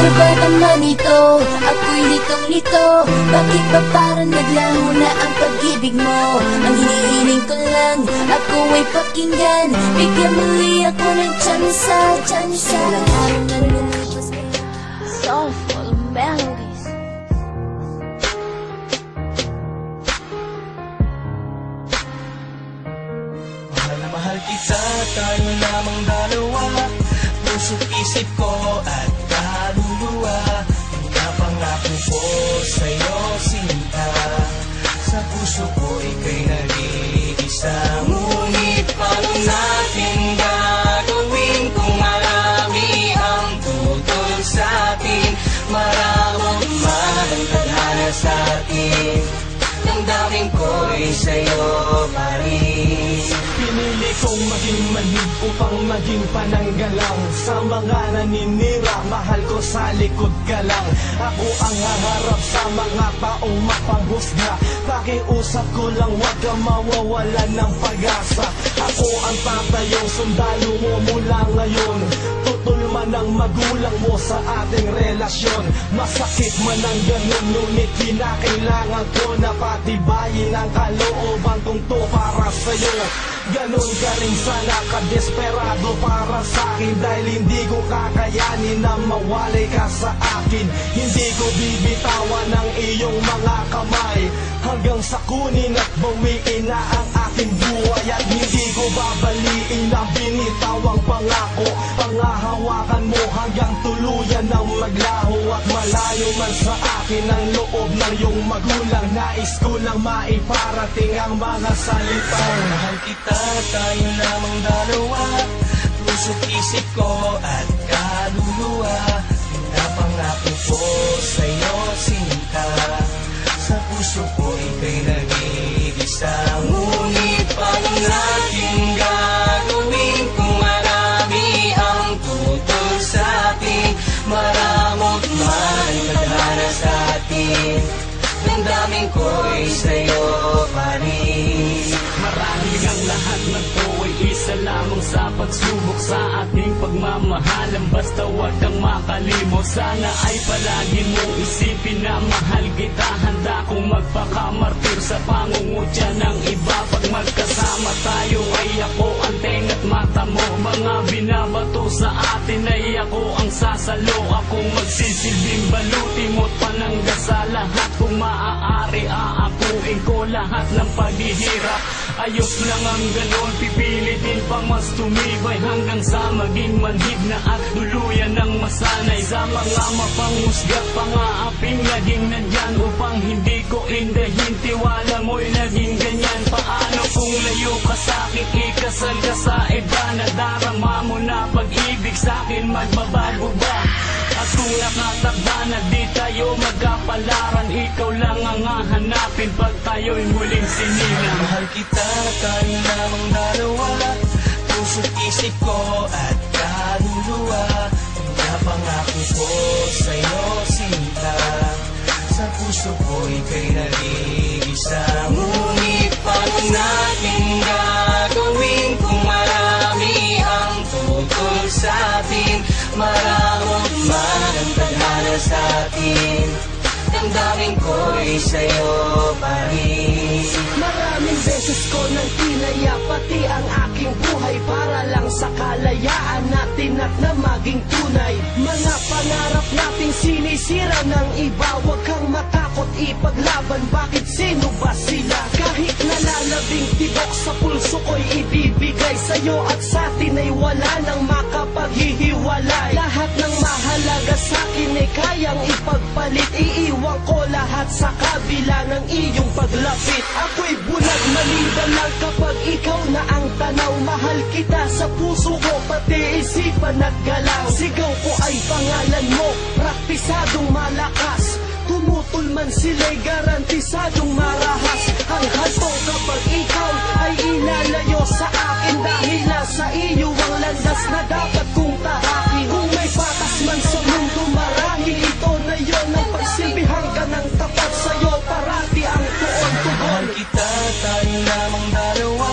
Ano ba naman ito? Ako'y litong-lito. Bakit ba parang naglaho na ang pag-ibig mo? Ang hinihiling ko lang, ako ay pakinggan. Bigyan muli ako ng tsansa, tsansa. Ilang araw na lumipas ka. Soulful melodies. Mahal na mahal kita, tayo lamang dalawa. Puso't isip ko at kaluluwa. Pangako ko sa'yo, sinta. Sa puso ko ika'y nag-iisa. Ngunit paano natin gagawin kung marami ang tutol sa'tin? Maraming man ang tadhana sa'tin. Damdamin ko'y sa'yo pa rin. Pinili kong maging manhid upang maging pananggalang. Sa mga naninira, mahal ko sa likod ka lang. Ako ang haharap sa mga taong mapanghusga. Pakiusap ko lang, huwag kang mawawalan ng pag-asa. Ako ang tatayong sundalo mo mula ngayon. Tutol man ang magulang mo sa ating relasyon. Masakit man ang ganun, ngunit kinakailangan ko na patibayin ang kalooban kong to para sa'yo. Ganon ka rin sana kadesperado para sa'kin, dahil hindi ko kakayanin na mawalay ka sa akin. Hindi ko bibitawan ang iyong mga kamay hanggang sa kunin at bawiin na ang aking buhay. At hindi ko babaliin ang binitawang pangako. Pangahawakan mo hanggang tuluyan ng maglaho. At malayo man sa akin ang loob ng iyong magulang, nais ko lang maiparating ang mga salitang mahal kita, tayo lamang dalawa. Puso't isip ko at kaluluwa. Pinapangako ko sa'yo, sinta. Sa puso ko ika'y nag-iisa. Ngunit paano natin gagawin kung marami ang tutol sa'tin? Maramot man tadhana sa'tin. Damdamin ko'y sa'yo pa rin. Marahil ang lahat ng to ay isa lamang sa pagsubok sa ating pagmamahalan. Basta huwag kang makalimot, sana ay palagi mong isipin na mahal kita. Handa kong magpakamartir sa pangungutya ng iba. Pag magkasama tayo ay ako ang tenga't mata mo. Mga binabato sa atin ay ako ang sasalo. Akong magsisilbing baluti mo't panangga sa lahat. Kung maaari aakuin ko lahat ng paghihirap. Ayos lang ang ganon, pipilitin pa mas tumibay hanggang sa maging manhid na at tuluyan ng masanay. Sa mga mapanghusga't pangaaping laging nandyan upang hindi ko indahin. Tiwala mo'y naging ganyan. Paano kung layo ka sa'kin, ikasal ka sa iba? Nadarama mo na pag-ibig sa'kin, magbabago ba? At kung nakatakda na di tayo magkapalaran, ikaw lang ang hahanapin pag tayo'y muling sinilang. Mahal kita, tayo lamang dalawa. Puso't isip ko at kaluluwa. Pinapangako ko sa'yo, sinta. Sa puso ko ika'y nag-iisa. Ngunit paano natin gagawin kung marami ang tutol sa'tin? Maramot man ang tadhana sa'tin. Damdamin ko'y sa'yo pa rin. Maraming beses ko nang tinaya pati ang aking buhay para lang sa kalayaan natin at na maging tunay. Mga pangarap nating sinisira ng iba. Huwag kang matakot ipaglaban, bakit sino ba sila? Kahit nalalabing tibok sa pulso ko'y ibibigay sa'yo, at sa'tin ay wala nang makapaghihiwalay. Lahat ng mahalaga sa'kin ay kayang ipagpalit. Iiwan ko lahat sa kabila ng iyong paglapit. Ako'y bulag maliban lang kapag ikaw na ang tanaw. Mahal kita sa puso ko, pati isipan at galang. Sigaw ko ay pangalan mo, praktisadong malakas. Tumutol man sila'y garantisadong marahas. Ang hatong kapag ikaw ay ilalayo sa akin, dahil nasa iyo ang landas na dapat kong tahakin. Kung may patas man sa mundo, marahil ito na yon ang pagsilbihan ka ng tapat. Sa'yo parati ang tuon-tugon. Mahal kita, tayo lamang dalawa.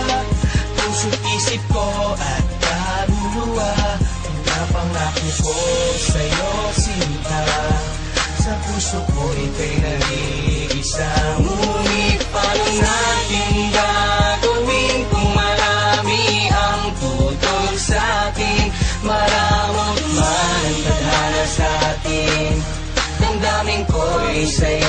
Puso't isip ko at kaluluwa. Pinapangako ko sa'yo, sinta. Sa puso ko ika'y nag-iisa. Ngunit paano natin gagawin kung marami ang tutol sa'tin? Maramot man ang tadhana sa'tin. Damdamin ko'y sa'yo